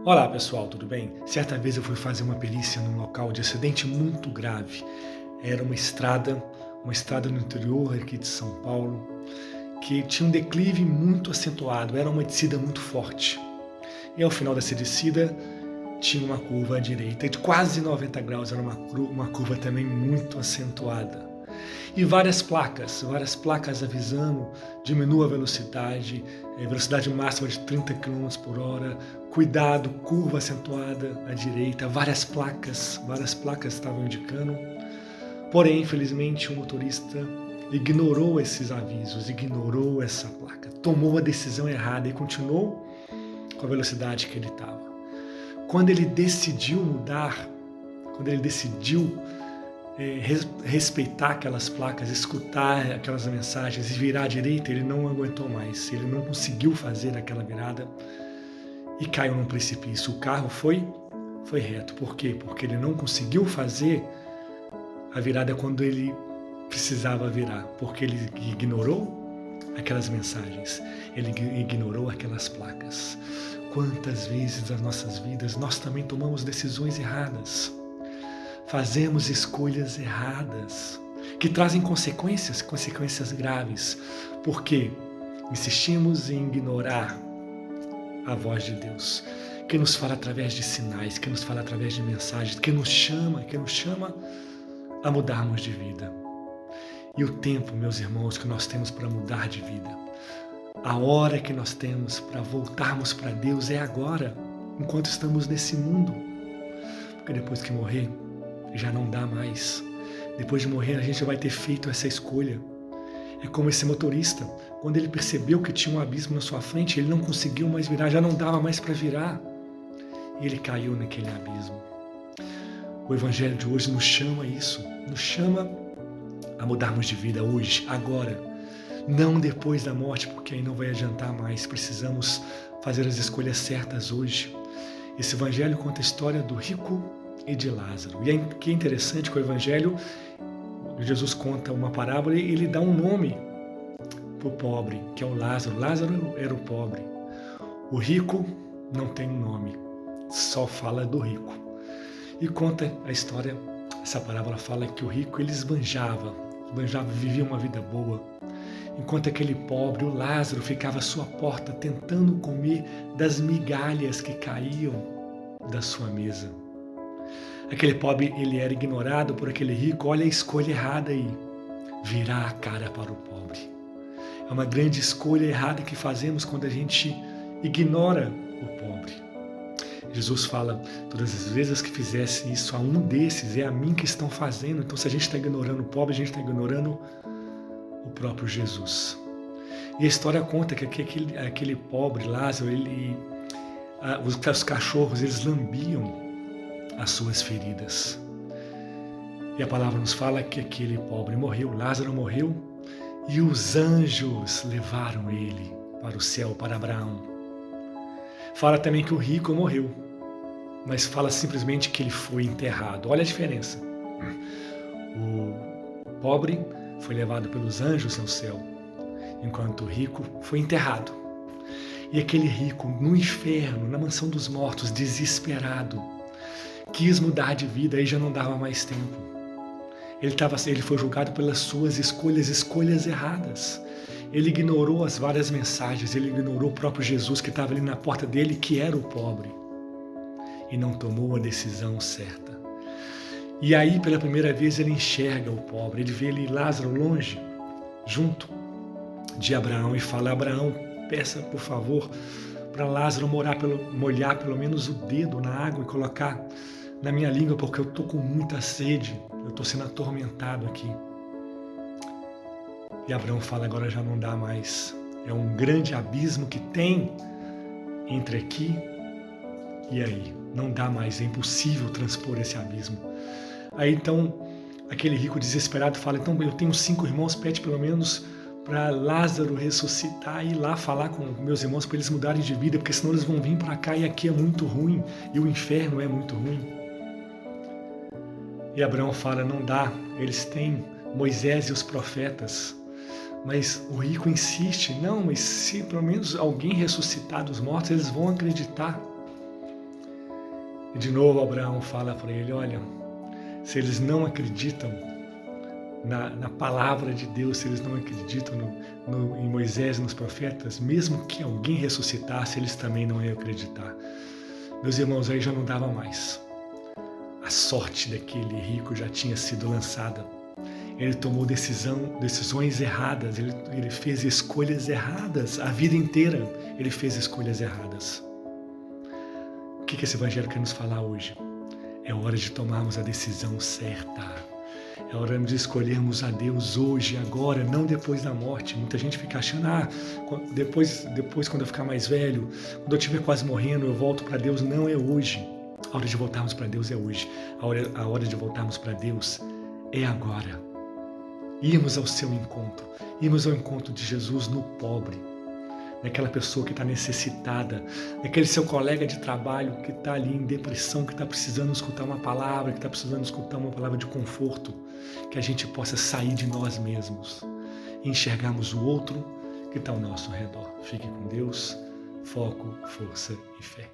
Olá pessoal, tudo bem? Certa vez eu fui fazer uma perícia num local de acidente muito grave. Era uma estrada no interior aqui de São Paulo, que tinha um declive muito acentuado, era uma descida muito forte. E ao final dessa descida tinha uma curva à direita de quase 90 graus, era uma curva também muito acentuada. E várias placas avisando, diminua a velocidade, velocidade máxima de 30 km por hora, cuidado, curva acentuada à direita, várias placas estavam indicando. Porém, infelizmente, o motorista ignorou esses avisos, ignorou essa placa, tomou a decisão errada e continuou com a velocidade que ele estava. Quando ele decidiu mudar, quando ele decidiu respeitar aquelas placas, escutar aquelas mensagens e virar à direita, ele não aguentou mais, ele não conseguiu fazer aquela virada e caiu num precipício. O carro foi reto. Por quê? Porque ele não conseguiu fazer a virada quando ele precisava virar, porque ele ignorou aquelas mensagens, ele ignorou aquelas placas. Quantas vezes nas nossas vidas nós também tomamos decisões erradas, fazemos escolhas erradas, que trazem consequências graves, porque insistimos em ignorar a voz de Deus, que nos fala através de sinais, que nos fala através de mensagens, que nos chama a mudarmos de vida. E o tempo, meus irmãos, que nós temos para mudar de vida, a hora que nós temos para voltarmos para Deus é agora, enquanto estamos nesse mundo, porque depois que morrer, já não dá mais. Depois de morrer, a gente já vai ter feito essa escolha. É como esse motorista, quando ele percebeu que tinha um abismo na sua frente, ele não conseguiu mais virar, já não dava mais para virar. E ele caiu naquele abismo. O Evangelho de hoje nos chama a isso, nos chama a mudarmos de vida hoje, agora. Não depois da morte, porque aí não vai adiantar mais. Precisamos fazer as escolhas certas hoje. Esse Evangelho conta a história do rico e de Lázaro. E que é interessante que o Evangelho, Jesus conta uma parábola e ele dá um nome para o pobre, que é o Lázaro. Lázaro era o pobre. O rico não tem um nome, só fala do rico. E conta a história, essa parábola fala que o rico ele esbanjava, vivia uma vida boa, enquanto aquele pobre, o Lázaro, ficava à sua porta tentando comer das migalhas que caíam da sua mesa. Aquele pobre, ele era ignorado por aquele rico. Olha a escolha errada aí, virar a cara para o pobre. É uma grande escolha errada que fazemos quando a gente ignora o pobre. Jesus fala, todas as vezes que fizesse isso a um desses, é a mim que estão fazendo. Então se a gente está ignorando o pobre, a gente está ignorando o próprio Jesus. E a história conta que aquele pobre Lázaro, os cachorros, eles lambiam as suas feridas. E a palavra nos fala que aquele pobre morreu, Lázaro morreu, e os anjos levaram ele para o céu, para Abraão. Fala também que o rico morreu, mas fala simplesmente que ele foi enterrado. Olha a diferença. O pobre foi levado pelos anjos ao céu, enquanto o rico foi enterrado. E aquele rico no inferno, na mansão dos mortos, desesperado, quis mudar de vida, aí já não dava mais tempo. Ele foi julgado pelas suas escolhas erradas. Ele ignorou as várias mensagens, ele ignorou o próprio Jesus que estava ali na porta dele, que era o pobre, e não tomou a decisão certa. E aí, pela primeira vez, ele enxerga o pobre, ele vê ali Lázaro longe, junto de Abraão, e fala: Abraão, peça por favor para Lázaro molhar pelo menos o dedo na água e colocar na minha língua, porque eu estou com muita sede, eu estou sendo atormentado aqui. E Abraão fala: agora já não dá mais, é um grande abismo que tem entre aqui e aí, não dá mais, é impossível transpor esse abismo. Aí então, aquele rico desesperado fala: então eu tenho 5 irmãos, pede pelo menos para Lázaro ressuscitar e ir lá falar com meus irmãos para eles mudarem de vida, porque senão eles vão vir para cá e aqui é muito ruim, e o inferno é muito ruim. E Abraão fala: não dá, eles têm Moisés e os profetas. Mas o rico insiste: não, mas se pelo menos alguém ressuscitar dos mortos, eles vão acreditar. E de novo Abraão fala para ele, olha, se eles não acreditam na palavra de Deus, se eles não acreditam em Moisés e nos profetas, mesmo que alguém ressuscitasse, eles também não iam acreditar. Meus irmãos, aí já não dava mais. A sorte daquele rico já tinha sido lançada. Ele tomou decisões erradas, ele fez escolhas erradas, a vida inteira ele fez escolhas erradas. O que esse evangelho quer nos falar hoje? É hora de tomarmos a decisão certa. É hora de escolhermos a Deus hoje, agora, não depois da morte. Muita gente fica achando, depois quando eu ficar mais velho, quando eu estiver quase morrendo, eu volto para Deus. Não, é hoje. A hora de voltarmos para Deus é hoje. A hora de voltarmos para Deus é agora. Irmos ao seu encontro. Irmos ao encontro de Jesus no pobre. Naquela pessoa que está necessitada, naquele seu colega de trabalho que está ali em depressão, que está precisando escutar uma palavra, que está precisando escutar uma palavra de conforto, que a gente possa sair de nós mesmos e enxergarmos o outro que está ao nosso redor. Fique com Deus, foco, força e fé.